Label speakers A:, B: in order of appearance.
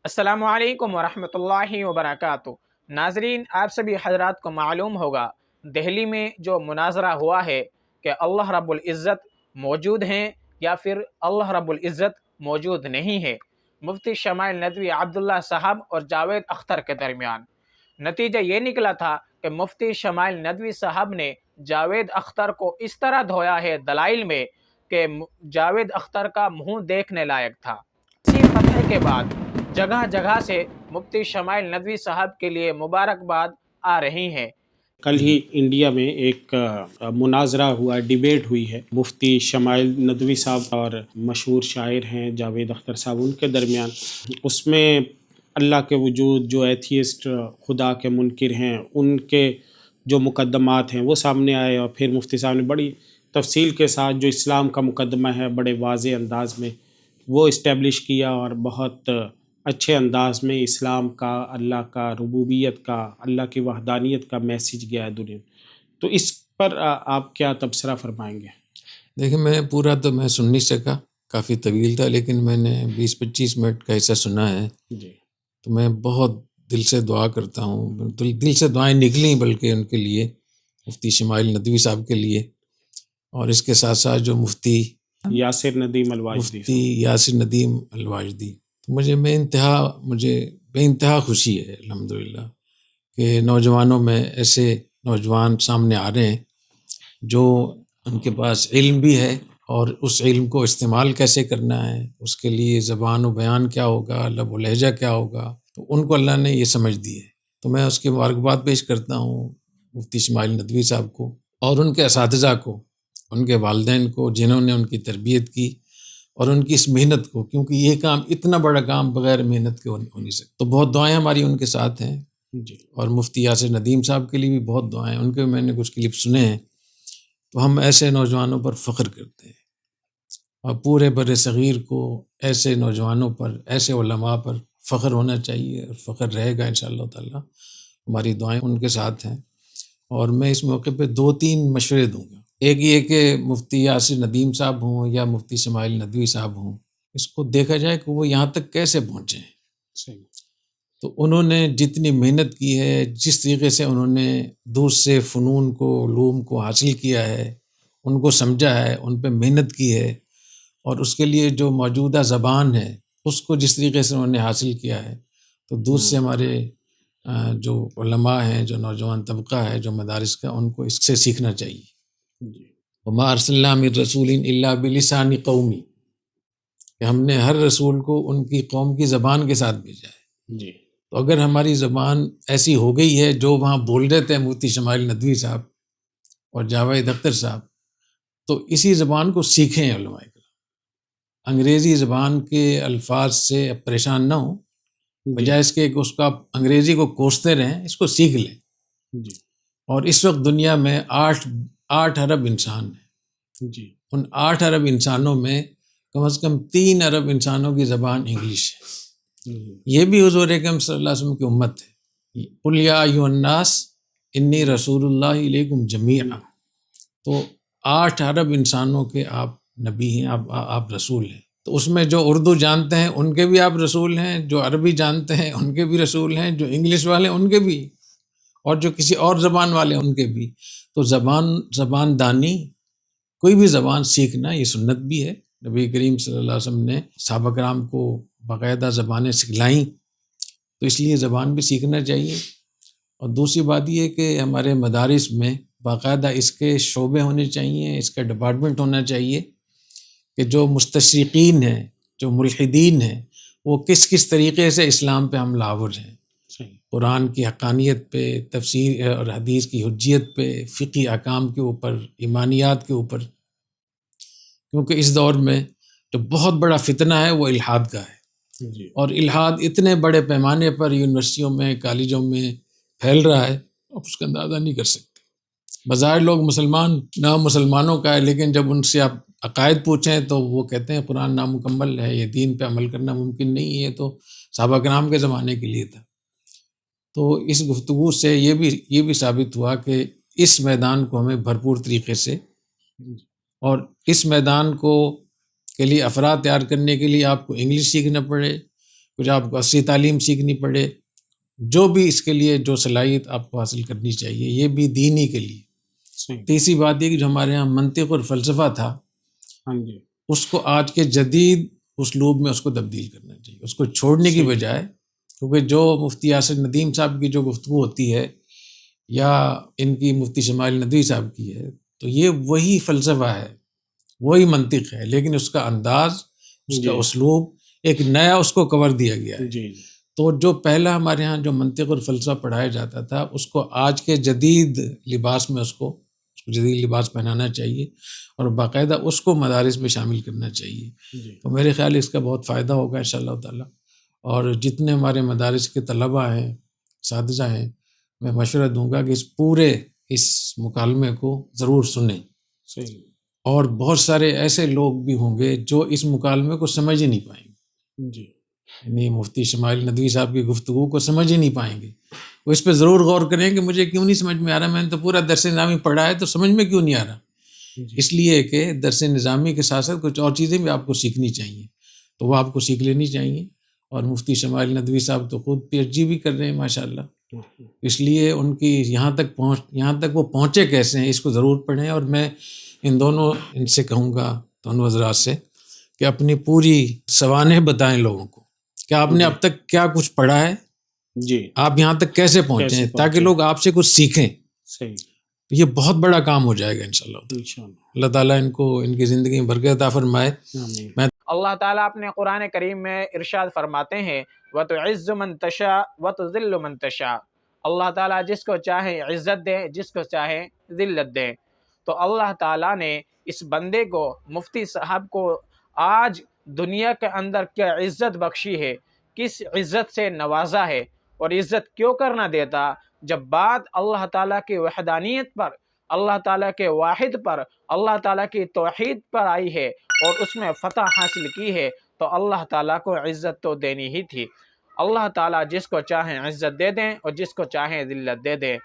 A: السلام علیکم ورحمۃ اللہ وبرکاتہ۔ ناظرین، آپ سبھی حضرات کو معلوم ہوگا دہلی میں جو مناظرہ ہوا ہے کہ اللہ رب العزت موجود ہیں یا پھر اللہ رب العزت موجود نہیں ہے، مفتی شمائل ندوی عبداللہ صاحب اور جاوید اختر کے درمیان۔ نتیجہ یہ نکلا تھا کہ مفتی شمائل ندوی صاحب نے جاوید اختر کو اس طرح دھویا ہے دلائل میں کہ جاوید اختر کا منہ دیکھنے لائق تھا۔ اسی فتح کے بعد جگہ جگہ سے مفتی شمائل ندوی صاحب کے لیے مبارکباد آ رہی ہیں۔
B: کل ہی انڈیا میں ایک مناظرہ ہوا، ڈیبیٹ ہوئی ہے مفتی شمائل ندوی صاحب اور مشہور شاعر ہیں جاوید اختر صاحب، ان کے درمیان۔ اس میں اللہ کے وجود، جو ایتھیسٹ خدا کے منکر ہیں، ان کے جو مقدمات ہیں وہ سامنے آئے، اور پھر مفتی صاحب نے بڑی تفصیل کے ساتھ جو اسلام کا مقدمہ ہے بڑے واضح انداز میں وہ اسٹیبلش کیا، اور بہت اچھے انداز میں اسلام کا، اللہ کا، ربوبیت کا، اللہ کی وحدانیت کا میسیج گیا ہے دنیا میں۔ تو اس پر آپ کیا تبصرہ فرمائیں گے؟
C: دیکھیں، میں پورا تو میں سن نہیں سکا، کافی طویل تھا، لیکن میں نے 20-25 منٹ کا حصہ سنا ہے۔
B: جی،
C: تو میں بہت دل سے دعا کرتا ہوں، دل سے دعائیں نکلیں بلکہ ان کے لیے، مفتی شمائل ندوی صاحب کے لیے، اور اس کے ساتھ ساتھ جو مفتی
B: یاسر ندیم الواجدی
C: یاسر ندیم الواجدی، تو مجھے بے انتہا خوشی ہے الحمدللہ کہ نوجوانوں میں ایسے نوجوان سامنے آ رہے ہیں جو ان کے پاس علم بھی ہے، اور اس علم کو استعمال کیسے کرنا ہے، اس کے لیے زبان و بیان کیا ہوگا، لب و لہجہ کیا ہوگا، تو ان کو اللہ نے یہ سمجھ دی ہے۔ تو میں اس کی مبارکباد پیش کرتا ہوں مفتی شمائل ندوی صاحب کو اور ان کے اساتذہ کو، ان کے والدین کو، جنہوں نے ان کی تربیت کی، اور ان کی اس محنت کو، کیونکہ یہ کام، اتنا بڑا کام بغیر محنت کے ہو نہیں سکتا۔ تو بہت دعائیں ہماری ان کے ساتھ ہیں،
B: جی،
C: اور مفتی یاسر ندیم صاحب کے لیے بھی بہت دعائیں، ان کے میں نے کچھ کلپ سنے ہیں۔ تو ہم ایسے نوجوانوں پر فخر کرتے ہیں، اور پورے بر صغیر کو ایسے نوجوانوں پر، ایسے علماء پر فخر ہونا چاہیے، اور فخر رہے گا انشاءاللہ تعالی۔ ہماری دعائیں ان کے ساتھ ہیں، اور میں اس موقع پہ 2-3 مشورے دوں گا۔ ایک یہ کہ مفتی یاسر ندیم صاحب ہوں یا مفتی شمائل ندوی صاحب ہوں، اس کو دیکھا جائے کہ وہ یہاں تک کیسے پہنچے ہیں۔
B: صحیح۔
C: تو انہوں نے جتنی محنت کی ہے، جس طریقے سے انہوں نے دور سے فنون کو، علوم کو حاصل کیا ہے، ان کو سمجھا ہے، ان پہ محنت کی ہے، اور اس کے لیے جو موجودہ زبان ہے اس کو جس طریقے سے انہوں نے حاصل کیا ہے، تو دور سے ہمارے جو علماء ہیں، جو نوجوان طبقہ ہے، جو مدارس کا، ان کو اس سے سیکھنا چاہیے۔
B: جی،
C: وما ارسلنا من رسول الا بلسان قومی، کہ ہم نے ہر رسول کو ان کی قوم کی زبان کے ساتھ بھیجا ہے۔
B: جی،
C: تو اگر ہماری زبان ایسی ہو گئی ہے، جو وہاں بول رہے تھے مفتی شمائل ندوی صاحب اور جاوید اختر صاحب، تو اسی زبان کو سیکھیں علماء کرام۔ انگریزی زبان کے الفاظ سے پریشان نہ ہوں، بجائے اس کے کہ اس کا آپ انگریزی کو کوستے رہیں، اس کو سیکھ لیں۔
B: جی،
C: اور اس وقت دنیا میں 8 ارب انسان ہیں،
B: جی،
C: ان 8 ارب انسانوں میں کم از کم 3 ارب انسانوں کی زبان انگلش ہے۔ یہ بھی حضور اکرم صلی اللہ علیہ وسلم کی امت ہے۔ قل یا ایھا الناس انی رسول اللہ الیکم جمیعا۔ تو 8 ارب انسانوں کے آپ نبی ہیں، آپ رسول ہیں۔ تو اس میں جو اردو جانتے ہیں ان کے بھی آپ رسول ہیں، جو عربی جانتے ہیں ان کے بھی رسول ہیں، جو انگلش والے ہیں ان کے بھی، اور جو کسی اور زبان والے ہیں ان کے بھی۔ تو زبان دانی، کوئی بھی زبان سیکھنا، یہ سنت بھی ہے۔ نبی کریم صلی اللہ علیہ وسلم نے صحابہ کرام کو باقاعدہ زبانیں سکھلائیں، تو اس لیے زبان بھی سیکھنا چاہیے۔ اور دوسری بات یہ کہ ہمارے مدارس میں باقاعدہ اس کے شعبے ہونے چاہیے، اس کا ڈپارٹمنٹ ہونا چاہیے کہ جو مستشرقین ہیں، جو ملحدین ہیں، وہ کس طریقے سے اسلام پہ حملہ آور ہیں، قرآن کی حقانیت پہ، تفسیر اور حدیث کی حجیت پہ، فقہی احکام کے اوپر، ایمانیات کے اوپر۔ کیونکہ اس دور میں جو بہت بڑا فتنہ ہے وہ الحاد کا ہے،
B: جی،
C: اور الحاد اتنے بڑے پیمانے پر یونیورسٹیوں میں، کالجوں میں پھیل رہا ہے، آپ اس کا اندازہ نہیں کر سکتے۔ بظاہر لوگ مسلمان، نام مسلمانوں کا ہے، لیکن جب ان سے آپ عقائد پوچھیں تو وہ کہتے ہیں قرآن نامکمل ہے، یہ دین پہ عمل کرنا ممکن نہیں ہے، تو صحابہ کرام کے زمانے کے لیے تھا۔ تو اس گفتگو سے یہ بھی ثابت ہوا کہ اس میدان کو ہمیں بھرپور طریقے سے، اور اس میدان کے لیے افراد تیار کرنے کے لیے آپ کو انگلش سیکھنا پڑے، کچھ آپ کو عصری تعلیم سیکھنی پڑے، جو بھی اس کے لیے جو صلاحیت آپ کو حاصل کرنی چاہیے، یہ بھی دینی کے لیے۔
B: صحیح۔
C: تیسری بات یہ کہ جو ہمارے ہاں منطق اور فلسفہ تھا،
B: ہاں جی،
C: اس کو آج کے جدید اسلوب میں اس کو تبدیل کرنا چاہیے، اس کو چھوڑنے کی
B: صحیح۔
C: بجائے، کیونکہ جو مفتی یاسر ندیم صاحب کی جو گفتگو ہوتی ہے یا ان کی مفتی شمائل ندوی صاحب کی ہے، تو یہ وہی فلسفہ ہے، وہی منطق ہے، لیکن اس کا انداز، اس کا
B: جی
C: اسلوب ایک نیا اس کو کور دیا گیا ہے۔
B: جی
C: تو جو پہلا ہمارے ہاں جو منطق اور فلسفہ پڑھایا جاتا تھا، اس کو آج کے جدید لباس میں اس کو جدید لباس پہنانا چاہیے اور باقاعدہ اس کو مدارس میں شامل کرنا چاہیے۔
B: جی
C: تو میرے خیال اس کا بہت فائدہ ہوگا انشاءاللہ تعالیٰ۔ اور جتنے ہمارے مدارس کے طلباء ہیں، اساتذہ ہیں، میں مشورہ دوں گا کہ اس مکالمے کو ضرور سنیں۔
B: صحیح۔
C: اور بہت سارے ایسے لوگ بھی ہوں گے جو اس مکالمے کو سمجھ ہی نہیں پائیں گے،
B: جی
C: یعنی مفتی شمائل ندوی صاحب کی گفتگو کو سمجھ ہی نہیں پائیں گے۔ وہ اس پہ ضرور غور کریں کہ مجھے کیوں نہیں سمجھ میں آ رہا، میں نے تو پورا درس نظامی پڑھا ہے تو سمجھ میں کیوں نہیں آ رہا۔
B: جی
C: اس لیے کہ درس نظامی کے ساتھ ساتھ کچھ اور چیزیں بھی آپ کو سیکھنی چاہیے، تو وہ آپ کو سیکھ لینی چاہیے۔ اور مفتی شمائل ندوی صاحب تو خود PhD بھی کر رہے ہیں ماشاءاللہ، اس لیے ان کی یہاں تک وہ پہنچے کیسے ہیں، اس کو ضرور پڑھیں۔ اور میں ان سے کہوں گا، دونوں حضرات سے، کہ اپنی پوری سوانح بتائیں لوگوں کو کہ آپ نے اب تک کیا کچھ پڑھا ہے،
B: جی
C: آپ یہاں تک کیسے پہنچے ہیں، تاکہ لوگ آپ سے کچھ سیکھیں۔
B: صحیح۔
C: تو یہ بہت بڑا کام ہو جائے گا انشاءاللہ۔
B: انشاءاللہ۔
C: اللہ تعالیٰ ان کو ان کی زندگی میں برکت عطا فرمائے۔
B: آمین۔
A: اللہ تعالیٰ اپنے قرآن کریم میں ارشاد فرماتے ہیں وَتُعِزُّ مَن تَشَاءُ وَتُذِلُّ مَن تَشَاءُ۔ اللہ تعالیٰ جس کو چاہے عزت دے، جس کو چاہے ذلت دے۔ تو اللہ تعالیٰ نے اس بندے کو، مفتی صاحب کو، آج دنیا کے اندر کیا عزت بخشی ہے، کس عزت سے نوازا ہے، اور عزت کیوں کرنا دیتا جب بات اللہ تعالیٰ کی وحدانیت پر، اللہ تعالیٰ کے واحد پر، اللہ تعالیٰ کی توحید پر آئی ہے اور اس میں فتح حاصل کی ہے، تو اللہ تعالیٰ کو عزت تو دینی ہی تھی۔ اللہ تعالیٰ جس کو چاہیں عزت دے دیں اور جس کو چاہیں ذلت دے دیں۔